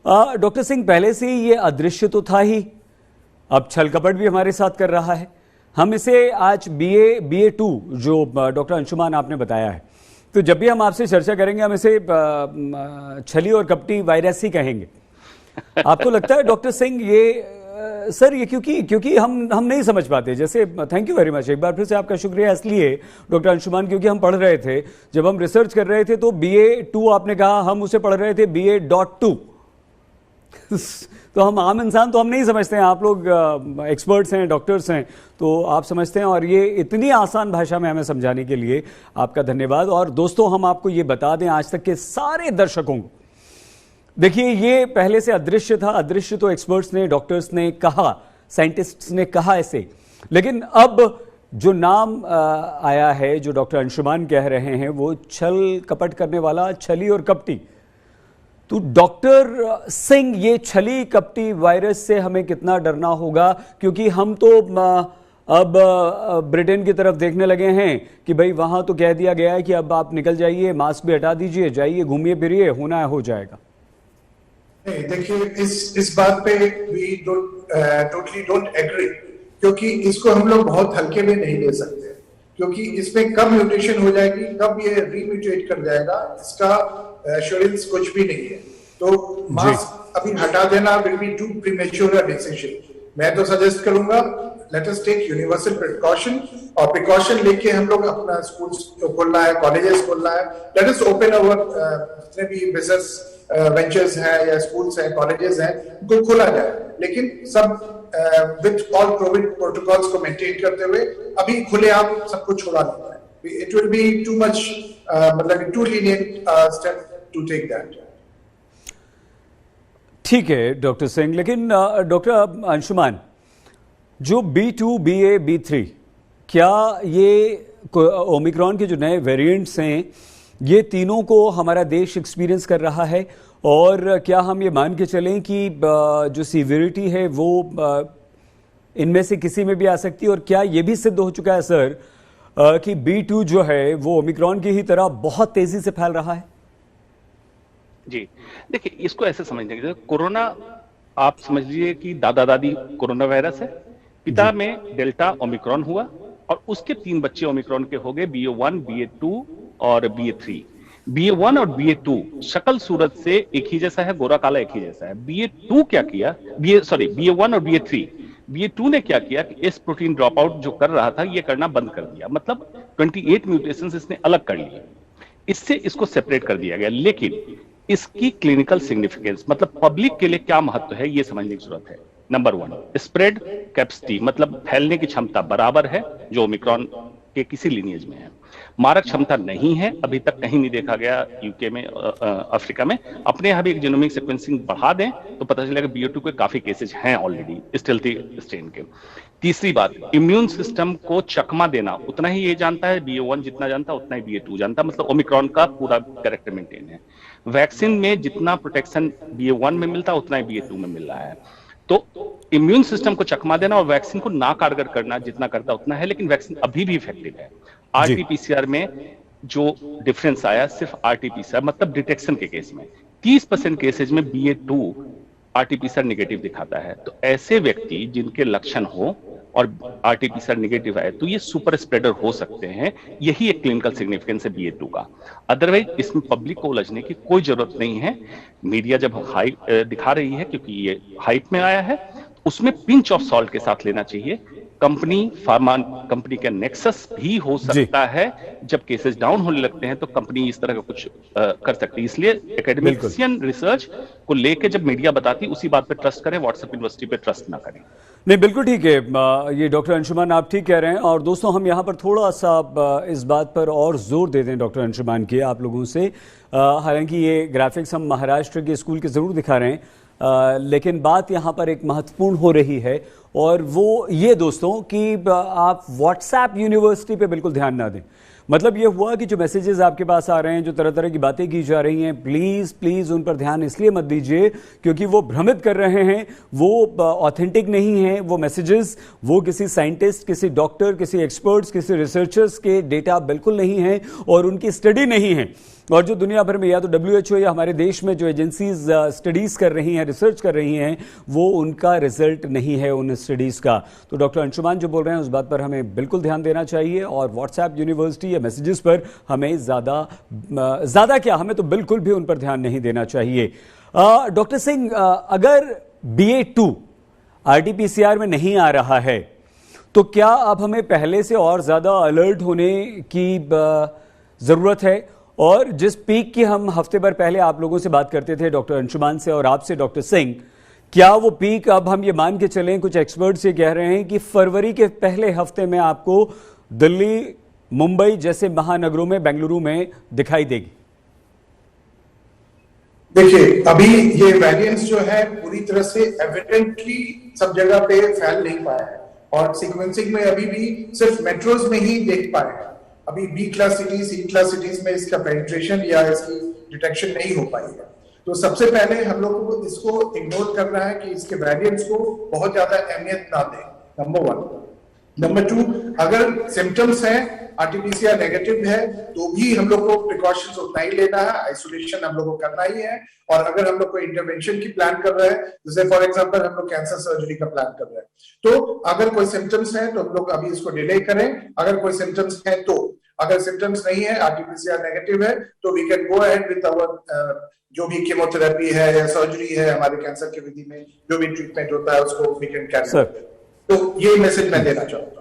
Doctor Singh, पहले से ही ये अदृश्य तो था ही, अब छल कपट भी हमारे साथ कर रहा है। हम इसे आज BA2 जो डॉक्टर अंशुमान आपने बताया है, तो जब भी हम आपसे चर्चा करेंगे हम इसे छली और कपटी वायरस ही कहेंगे। आपको लगता है डॉक्टर सिंह ये सर ये क्योंकि हम नहीं समझ पाते, जैसे थैंक यू वेरी मच, एक बार फिर से आपका शुक्रिया इसलिए डॉक्टर अंशुमान, क्योंकि हम पढ़ रहे थे, जब हम रिसर्च कर रहे थे तो BA2 आपने कहा, हम उसे पढ़ रहे थे BA.2 तो हम आम इंसान तो हम नहीं समझते हैं, आप लोग एक्सपर्ट्स हैं, डॉक्टर्स हैं, तो आप समझते हैं, और ये इतनी आसान भाषा में हमें समझाने के लिए आपका धन्यवाद। और दोस्तों, हम आपको ये बता दें आज तक के सारे दर्शकों को, देखिए ये पहले से अदृश्य था, अदृश्य तो एक्सपर्ट्स ने, डॉक्टर्स ने कहा, साइंटिस्ट्स ने कहा ऐसे, लेकिन अब जो नाम आया है, जो डॉक्टर अंशुमान कह रहे हैं, वो छल कपट करने वाला, छली और कपटी। तो डॉक्टर सिंह, ये छली कपटी वायरस से हमें कितना डरना होगा, क्योंकि हम तो अब ब्रिटेन की तरफ देखने लगे हैं कि भाई वहां तो कह दिया गया है कि अब आप निकल जाइए, मास्क भी हटा दीजिए, जाइए घूमिए फिरिए, होना है हो जाएगा। नहीं, देखिए इस बात पे वी टोटली डोंट एग्री, क्योंकि इसको हम लोग बहुत हल्के में नहीं ले सकते, क्योंकि इसमें कब म्यूटेशन हो जाएगी, कब ये रीम्यूटेट कर जाएगा, इसका एश्योरेंस कुछ भी नहीं है। तो मास्क अभी हटा देना will be too premature decision. मैं तो सजेस्ट करूंगा let us take universal precaution, और प्रिकॉशन लेके हम लोग अपना स्कूल खोलना है, कॉलेजेस खोलना है, लेट अस ओपन अवर जितने भी बिजनेस वेंचर्स हैं या स्कूल्स हैं, कॉलेजेस हैं, उनको खोला जाए, लेकिन सब विद ऑल कोविड प्रोटोकॉल्स को मेंटेन करते हुए। अभी खुले आप सबको छोड़ा नहीं है, it will be too much, मतलब too lenient step to take that. ठीक है डॉक्टर सिंह, लेकिन डॉक्टर अंशुमान, जो B2, BA, B3, क्या ये ओमिक्रॉन के जो नए वेरिएंट्स हैं, ये तीनों को हमारा देश एक्सपीरियंस कर रहा है, और क्या हम ये मान के चलें कि जो सीवियरिटी है वो इनमें से किसी में भी आ सकती है, और क्या ये भी सिद्ध हो चुका है सर कि B2 जो है वो ओमिक्रॉन की ही तरह बहुत तेजी से फैल रहा है? जी देखिए, इसको ऐसे समझने के लिए, कोरोना आप समझ लीजिए कि दादा दादी कोरोना वायरस है, पिता में डेल्टा ओमिक्रॉन हुआ, और उसके 3 बच्चे ओमिक्रॉन के हो गए, BA1, BA2 और BA3। BA1 और BA2 शक्ल सूरत से एक ही जैसा है, गोरा काला एक ही जैसा है। BA2 क्या किया, BA1 और BA2 ने क्या किया कि इस प्रोटीन ड्रॉप आउट जो कर रहा था ये करना बंद कर दिया, मतलब 28 म्यूटेशंस इसने अलग कर लिए, इससे इसको सेपरेट कर दिया गया। लेकिन इसकी क्लिनिकल सिग्निफिकेंस, मतलब पब्लिक के लिए क्या महत्व है, ये समझने की जरूरत है। नंबर 1, स्प्रेड कैपेसिटी, मतलब फैलने की क्षमता बराबर है जो ओमिक्रॉन के किसी लिनिएज में है। मारक क्षमता नहीं है, अभी तक कहीं नहीं देखा गया, यूके में, अफ्रीका में। अपने यहाँ भी एक जीनोमिक सीक्वेंसिंग बढ़ा दें तो पता चलेगा BA2 के काफी केसेज हैं ऑलरेडी स्टेल्थी स्ट्रेन के। तीसरी बात, इम्यून सिस्टम को चकमा देना, उतना ही ये जानता है, BA1 जितना जानता है उतना ही BA2 जानता है, मतलब ओमिक्रॉन का पूरा कैरेक्टर मेंटेन है। वैक्सीन में जितना प्रोटेक्शन BA1 में मिलता है उतना ही BA2 में मिल रहा है। तो इम्यून सिस्टम को चकमा देना और वैक्सीन को ना कारगर करना जितना करता उतना है, लेकिन वैक्सीन अभी भी इफेक्टिव है। RT-PCR में जो डिफरेंस आया, सिर्फ RT-PCR मतलब डिटेक्शन के केस में 30% केसेज में BA2 RT-PCR नेगेटिव दिखाता है। तो ऐसे व्यक्ति जिनके लक्षण हो और RT-PCR नेगेटिव आए तो ये सुपर स्प्रेडर हो सकते हैं, यही एक क्लिनिकल सिग्निफिकेंस है BA2 का। अदरवाइज इसमें पब्लिक को उलझने की कोई जरूरत नहीं है। मीडिया जब हाइप दिखा रही है, क्योंकि ये हाइप में आया है, उसमें पिंच ऑफ सॉल्ट के साथ लेना चाहिए। फार्मा कंपनी का नेक्सस भी हो सकता है, जब केसेस डाउन होने लगते हैं तो कंपनी इस तरह का कुछ कर सकती है। इसलिए एकेडमिशियन रिसर्च को लेके जब मीडिया बताती उसी बात पे ट्रस्ट करें, व्हाट्सएप यूनिवर्सिटी पे ट्रस्ट ना करें। नहीं, बिल्कुल ठीक है, ये डॉक्टर अंशुमान आप ठीक कह रहे हैं। और दोस्तों, हम यहाँ पर थोड़ा सा इस बात पर और जोर दे दें डॉक्टर अंशुमान के आप लोगों से, हालांकि ये ग्राफिक्स हम महाराष्ट्र के स्कूल के जरूर दिखा रहे हैं, लेकिन बात यहाँ पर एक महत्वपूर्ण हो रही है, और वो ये दोस्तों कि आप व्हाट्सएप यूनिवर्सिटी पे बिल्कुल ध्यान ना दें। मतलब ये हुआ कि जो मैसेजेस आपके पास आ रहे हैं, जो तरह तरह की बातें की जा रही हैं, प्लीज प्लीज उन पर ध्यान इसलिए मत दीजिए क्योंकि वो भ्रमित कर रहे हैं, वो ऑथेंटिक नहीं है वो मैसेजेस, वो किसी साइंटिस्ट, किसी डॉक्टर, किसी एक्सपर्ट्स, किसी रिसर्चर्स के डेटा बिल्कुल नहीं है और उनकी स्टडी नहीं है। और जो दुनिया भर में या तो WHO या हमारे देश में जो एजेंसीज स्टडीज कर रही हैं, रिसर्च कर रही हैं, वो उनका रिजल्ट नहीं है उन स्टडीज का। तो डॉक्टर अंशुमान जो बोल रहे हैं उस बात पर हमें बिल्कुल ध्यान देना चाहिए और व्हाट्सएप यूनिवर्सिटी या मैसेजेस पर हमें ज़्यादा क्या, हमें तो बिल्कुल भी उन पर ध्यान नहीं देना चाहिए। डॉक्टर सिंह, अगर BA.2 RT-PCR में नहीं आ रहा है तो क्या अब हमें पहले से और ज़्यादा अलर्ट होने की ज़रूरत है? और जिस पीक की हम हफ्ते भर पहले आप लोगों से बात करते थे, डॉक्टर अंशुमान से और आपसे डॉक्टर सिंह, क्या वो पीक अब हम ये मान के चलें, कुछ एक्सपर्ट्स ये कह रहे हैं कि फरवरी के पहले हफ्ते में आपको दिल्ली, मुंबई जैसे महानगरों में, बेंगलुरु में दिखाई देगी? देखिए, अभी ये वेरिएंट्स जो है पूरी तरह से एविडेंटली सब जगह पे फैल नहीं पाया है और सीक्वेंसिंग में अभी भी सिर्फ मेट्रोज में ही देख पाए हैं। अभी B class cities, C class cities में इसका पेनिट्रेशन या इसकी डिटेक्शन नहीं हो पाई है। तो सबसे पहले हम लोग को इसको इग्नोर करना है कि इसके वेरिएंट्स को बहुत ज्यादा अहमियत ना दें, नंबर 1। नंबर 2, अगर सिम्टम्स हैं, RT-PCR नेगेटिव है, तो भी हम लोग को प्रिकॉशंस उतना ही लेना है, आइसोलेशन हम लोग को करना ही है। और अगर हम लोग को इंटरवेंशन की प्लान कर रहे हैं, जैसे फॉर एग्जांपल हम लोग कैंसर सर्जरी का प्लान कर रहे हैं, तो अगर कोई सिम्टम्स है तो हम लोग अभी इसको डिले करें। अगर कोई सिम्टम्स है तो, अगर सिम्टम्स नहीं है, RT-PCR नेगेटिव है, तो we can go ahead with our जो भी कीमोथेरेपी है या सर्जरी है हमारे कैंसर की विधि में, जो भी ट्रीटमेंट होता है उसको वी कैन कैरी। तो ये मैसेज मैं देना चाहूंगा।